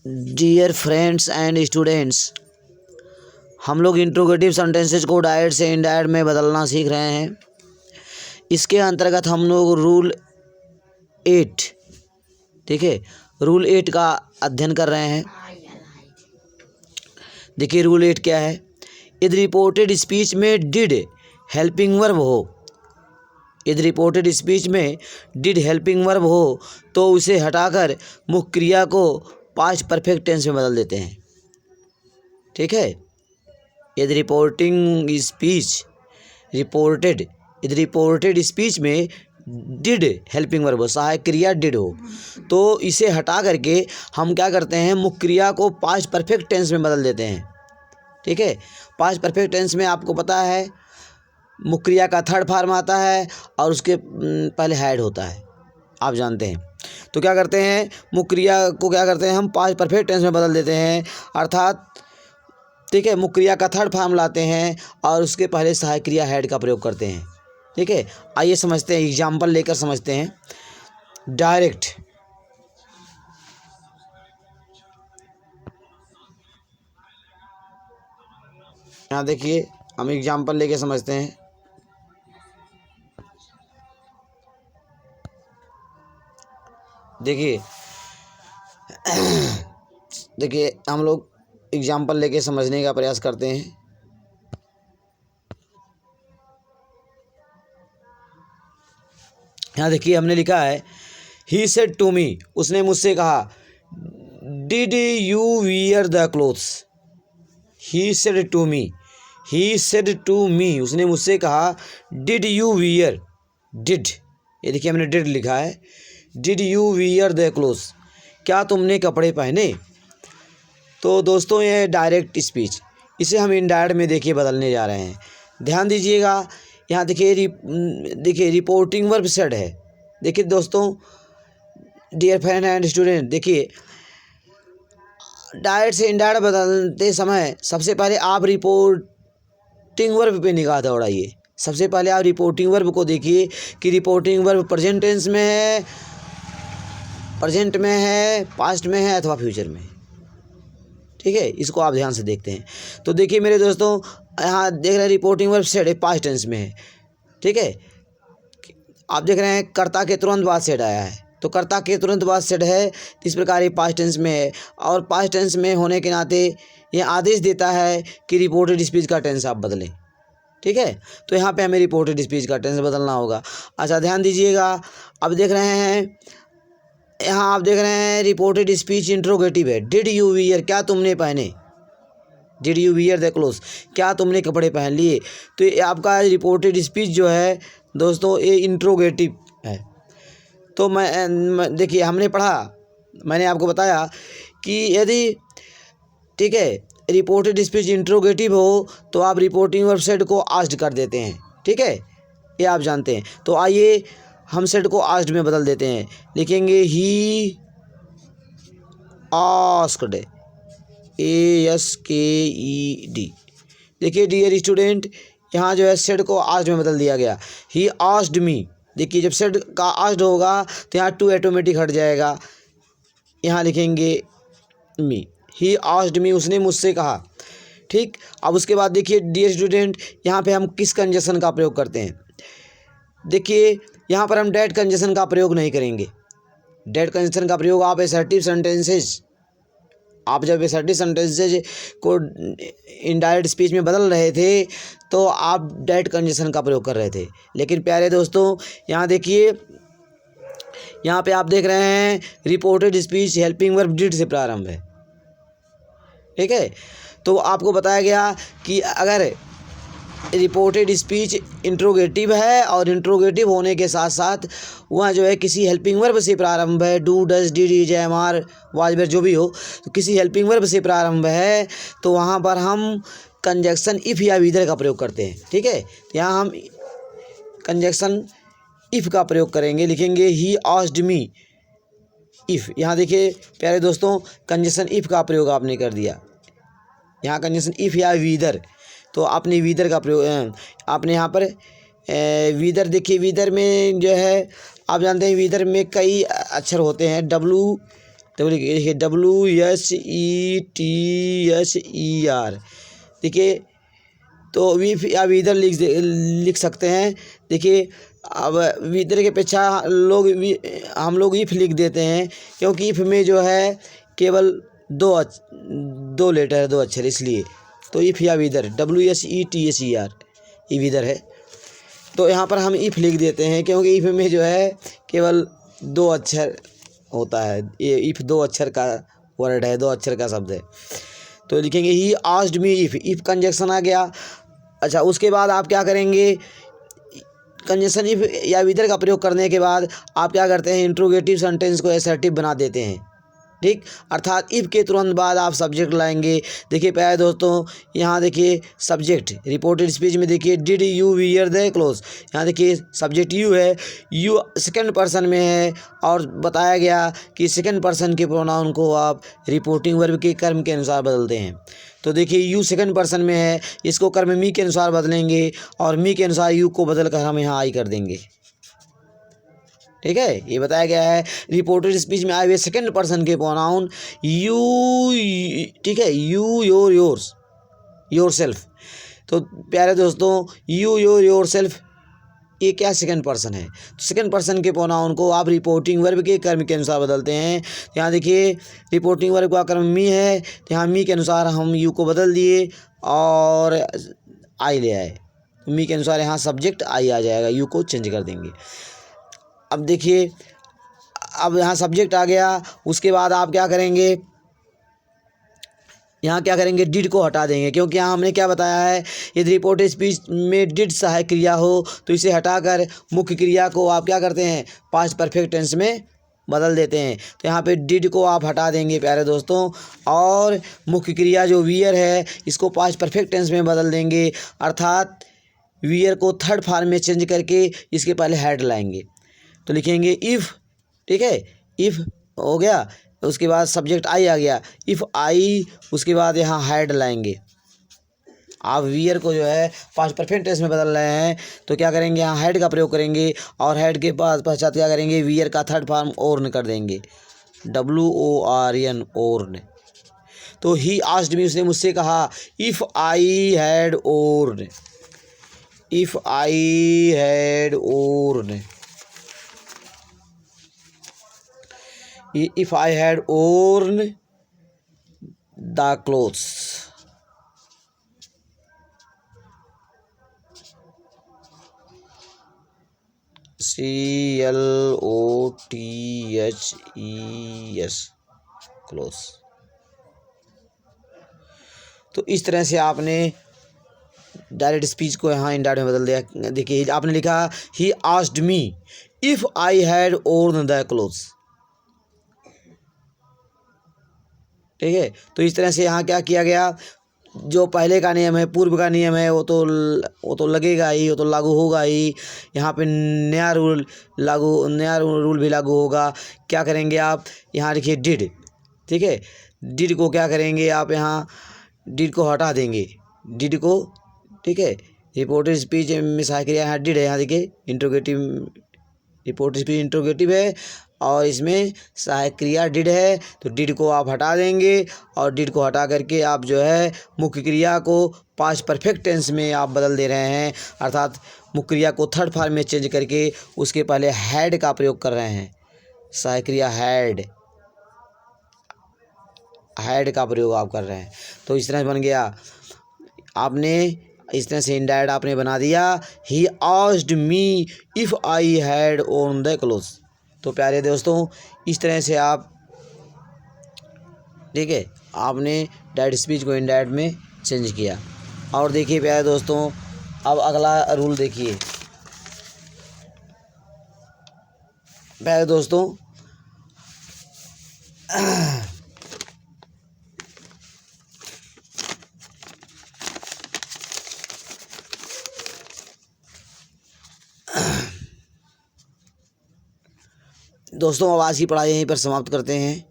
Dear friends and students, हम लोग interrogative sentences को डायरेक्ट से इनडायरेक्ट में बदलना सीख रहे हैं। इसके अंतर्गत हम लोग रूल 8, ठीक है, रूल 8 का अध्ययन कर रहे हैं। देखिए रूल 8 क्या है। यदि रिपोर्टेड स्पीच में डिड हेल्पिंग वर्ब हो, यदि रिपोर्टेड स्पीच में डिड हेल्पिंग वर्ब हो तो उसे हटाकर मुख्य क्रिया को पास्ट परफेक्ट टेंस में बदल देते हैं। ठीक है, यदि रिपोर्टेड स्पीच में डिड हेल्पिंग वर्ब हो, सहायक क्रिया डिड हो, तो इसे हटा करके हम क्या करते हैं, मुख्य क्रिया को पास्ट परफेक्ट टेंस में बदल देते हैं। ठीक है, पास्ट परफेक्ट टेंस में आपको पता है मुख्य क्रिया का थर्ड फॉर्म आता है और उसके पहले हैड होता है, आप जानते हैं। तो क्या करते हैं, मुख्य क्रिया को क्या करते हैं, हम पास्ट परफेक्ट टेंस में बदल देते हैं, अर्थात ठीक है, मुख्य क्रिया का थर्ड फॉर्म लाते हैं और उसके पहले सहायक क्रिया हैड का प्रयोग करते हैं। ठीक है, आइए समझते हैं, एग्जाम्पल लेकर समझते हैं। डायरेक्ट, यहाँ देखिए हम एग्जाम्पल लेके समझते हैं। देखिए हम लोग एग्जाम्पल लेके समझने का प्रयास करते हैं। यहाँ देखिए हमने लिखा है ही सेड टू मी, उसने मुझसे कहा। Did you wear the clothes, he said to me, उसने मुझसे कहा। डिड यू वियर, डिड, ये देखिए हमने डिड लिखा है। Did you wear the clothes, क्या तुमने कपड़े पहने। तो दोस्तों ये डायरेक्ट स्पीच, इसे हम इनडायरेक्ट में देखिए बदलने जा रहे हैं। ध्यान दीजिएगा, यहाँ देखिए रिपोर्टिंग वर्ब सेड है। देखिए दोस्तों, डियर फ्रेंड एंड स्टूडेंट, देखिए डायरेक्ट से इनडायरेक्ट बदलते समय सबसे पहले आप रिपोर्टिंग वर्ब पे निगाह दौड़ाइए। सबसे पहले आप रिपोर्टिंग वर्ब को देखिए कि रिपोर्टिंग वर्ब प्रेजेंट टेंस में है, प्रेजेंट में है, पास्ट में है अथवा फ्यूचर में है। ठीक है, इसको आप ध्यान से देखते हैं। तो देखिए मेरे दोस्तों, यहाँ देख रहे हैं रिपोर्टिंग वर्ब सेड है, पास्ट टेंस में है। ठीक है, आप देख रहे हैं कर्ता के तुरंत बाद सेड आया है, तो कर्ता के तुरंत बाद सेड है, इस प्रकार ये पास्ट टेंस में है और पास्ट टेंस में होने के नाते ये आदेश देता है कि रिपोर्टेड स्पीच का टेंस आप बदलें। ठीक है, तो यहाँ पे हमें रिपोर्टेड स्पीच का टेंस बदलना होगा। अच्छा ध्यान दीजिएगा, अब देख रहे हैं, यहाँ आप देख रहे हैं रिपोर्टेड स्पीच इंट्रोगेटिव है। डिड यू वियर, क्या तुमने पहने। Did you wear the clothes, क्या तुमने कपड़े पहन लिए। तो ये आपका रिपोर्टेड स्पीच जो है दोस्तों ये इंट्रोगेटिव है। तो मैं देखिए हमने पढ़ा, मैंने आपको बताया कि यदि ठीक है रिपोर्टेड स्पीच इंट्रोगेटिव हो तो आप रिपोर्टिंग वर्ब सेड को आस्क्ड कर देते हैं। ठीक है, ये आप जानते हैं। तो आइए हम सेड को आस्क्ड में बदल देते हैं, लिखेंगे ही आस्क्ड, ASKED। देखिए डियर स्टूडेंट, यहाँ जो है सेड को आस्क्ड में बदल दिया गया। ही आस्क्ड मी, देखिए जब सेड का आस्क्ड होगा तो यहाँ टू ऑटोमेटिक हट जाएगा, यहाँ लिखेंगे मी। ही आस्क्ड मी, उसने मुझसे कहा। ठीक, अब उसके बाद देखिए डियर स्टूडेंट, यहाँ पे हम किस कंजक्शन का प्रयोग करते हैं। देखिए यहाँ पर हम डेट कंजक्शन का प्रयोग नहीं करेंगे। डेट कंजक्शन का प्रयोग आप असर्टिव सेंटेंसेज, आप जब असर्टिव सेंटेंसेज को इनडायरेक्ट स्पीच में बदल रहे थे तो आप डेट कंजक्शन का प्रयोग कर रहे थे। लेकिन प्यारे दोस्तों यहाँ देखिए, यहाँ पे आप देख रहे हैं reported speech helping verb did से प्रारंभ है। ठीक है, तो आपको बताया गया कि अगर रिपोर्टेड स्पीच इंट्रोगेटिव है और इंट्रोगेटिव होने के साथ साथ वह जो है किसी हेल्पिंग वर्ब से प्रारंभ है, do does did is am are was were जो भी हो, तो किसी हेल्पिंग वर्ब से प्रारंभ है तो वहाँ पर हम कंजक्शन इफ़ या वीदर का प्रयोग करते हैं। ठीक है, यहाँ हम कंजक्शन इफ़ का प्रयोग करेंगे, लिखेंगे ही आस्क्ड मी इफ़। यहाँ देखिए प्यारे दोस्तों, कंजक्शन इफ़ का प्रयोग आपने कर दिया, यहाँ कंजक्शन इफ़ या वीदर, तो आपने वीदर का प्रयोग, आपने यहाँ पर वीदर, देखिए वीदर में जो है आप जानते हैं वीदर में कई अक्षर होते हैं, तो देखिए WSETHER, देखिए तो वी अब इधर लिख सकते हैं। देखिए अब इधर के पीछा हम लोग इफ लिख देते हैं, क्योंकि इफ में जो है केवल दो लेटर है, 2 अक्षर, इसलिए तो इफ या इधर WSETHER इफ इधर है, तो यहाँ पर हम इफ लिख देते हैं, क्योंकि इफ में जो है केवल 2 अक्षर होता है। ये इफ 2 अक्षर का वर्ड है, 2 अक्षर का शब्द है। तो लिखेंगे he asked me if conjunction आ गया। अच्छा, उसके बाद आप क्या करेंगे, कंजक्शन इफ या विदर का प्रयोग करने के बाद आप क्या करते हैं, इंट्रोगेटिव सेंटेंस को असर्टिव बना देते हैं। ठीक, अर्थात इफ के तुरंत बाद आप सब्जेक्ट लाएंगे। देखिए प्यारे दोस्तों, यहाँ देखिए सब्जेक्ट रिपोर्टेड स्पीच में देखिए did you wear the cloth, यहाँ देखिए सब्जेक्ट यू है, यू सेकंड पर्सन में है, और बताया गया कि सेकंड पर्सन के प्रोनाउन को आप रिपोर्टिंग वर्ब के कर्म के अनुसार बदलते हैं। तो देखिए यू सेकंड पर्सन में है, इसको कर्म मी के अनुसार बदलेंगे, और मी के अनुसार यू को बदल कर हम यहाँ आई कर देंगे। ठीक है, ये बताया गया है रिपोर्टेड स्पीच में आए हुए सेकंड पर्सन के प्रोनाउन यू, ठीक है, you your yours your self. तो प्यारे दोस्तों, यू योर योर सेल्फ ये क्या सेकंड पर्सन है, तो सेकंड पर्सन के प्रोनाउन को आप रिपोर्टिंग वर्ब के कर्म के अनुसार बदलते हैं। यहाँ देखिए रिपोर्टिंग वर्ब का कर्म मी है, तो यहाँ मी के अनुसार हम यू को बदल दिए और आई ले आए। मी के अनुसार यहाँ सब्जेक्ट आई आ जाएगा, यू को चेंज कर देंगे। अब देखिए, अब यहाँ सब्जेक्ट आ गया, उसके बाद आप क्या करेंगे, यहाँ क्या करेंगे, डिड को हटा देंगे, क्योंकि यहाँ हमने क्या बताया है, यदि रिपोर्टेड स्पीच में डिड सहायक क्रिया हो तो इसे हटाकर मुख्य क्रिया को आप क्या करते हैं, पास्ट परफेक्ट टेंस में बदल देते हैं। तो यहाँ पे डिड को आप हटा देंगे प्यारे दोस्तों, और मुख्य क्रिया जो वियर है इसको पास्ट परफेक्ट टेंस में बदल देंगे, अर्थात वियर को थर्ड फॉर्म में चेंज करके इसके पहले हैड लाएंगे। तो लिखेंगे इफ़, ठीक है, इफ़ हो गया, उसके बाद सब्जेक्ट आई आ गया, इफ़ आई, उसके बाद यहाँ हैड लाएंगे। आप वियर को जो है पास्ट परफेक्ट टेंस में बदल रहे हैं, तो क्या करेंगे, यहाँ हैड का प्रयोग करेंगे, और हैड के पास पश्चात क्या करेंगे, वियर का थर्ड फॉर्म ओर्न कर देंगे, WORN ओर्न। तो ही आस्क्ड मी, उसने मुझसे कहा, if I had worn, if I had worn, if I had worn the clothes, CLOTHES clothes। तो इस तरह से आपने डायरेक्ट स्पीच को यहाँ इनडायरेक्ट में बदल दिया। देखिए आपने लिखा ही asked me if I had worn the clothes, ठीक है। तो इस तरह से यहाँ क्या किया गया, जो पहले का नियम है, पूर्व का नियम है, वो तो लगेगा ही, वो तो लागू होगा ही। यहाँ पे नया रूल भी लागू होगा। क्या करेंगे आप, यहाँ देखिए डिड, ठीक है, डिड को क्या करेंगे आप, यहाँ डिड को हटा देंगे, डिड को, ठीक है। रिपोर्टेड स्पीच में सहायक क्रिया यहाँ डिड है, यहाँ देखिए इंट्रोगेटिव, रिपोर्टेड स्पीच इंट्रोगेटिव है और इसमें सहायक क्रिया डिड है, तो डिड को आप हटा देंगे, और डिड को हटा करके आप जो है मुख्य क्रिया को पास्ट परफेक्ट टेंस में आप बदल दे रहे हैं, अर्थात मुख्य क्रिया को थर्ड फॉर्म में चेंज करके उसके पहले हैड का प्रयोग कर रहे हैं। सहायक क्रिया हैड का प्रयोग आप कर रहे हैं। तो इस तरह बन गया, आपने इस तरह से इनडायरेक्ट आपने बना दिया, ही asked me if I had own the clothes. तो प्यारे दोस्तों, इस तरह से आप, ठीक है, आपने डायरेक्ट स्पीच को इनडायरेक्ट में चेंज किया। और देखिए प्यारे दोस्तों, अब अगला रूल देखिए प्यारे दोस्तों, दोस्तों अब आज की पढ़ाई यहीं पर समाप्त करते हैं।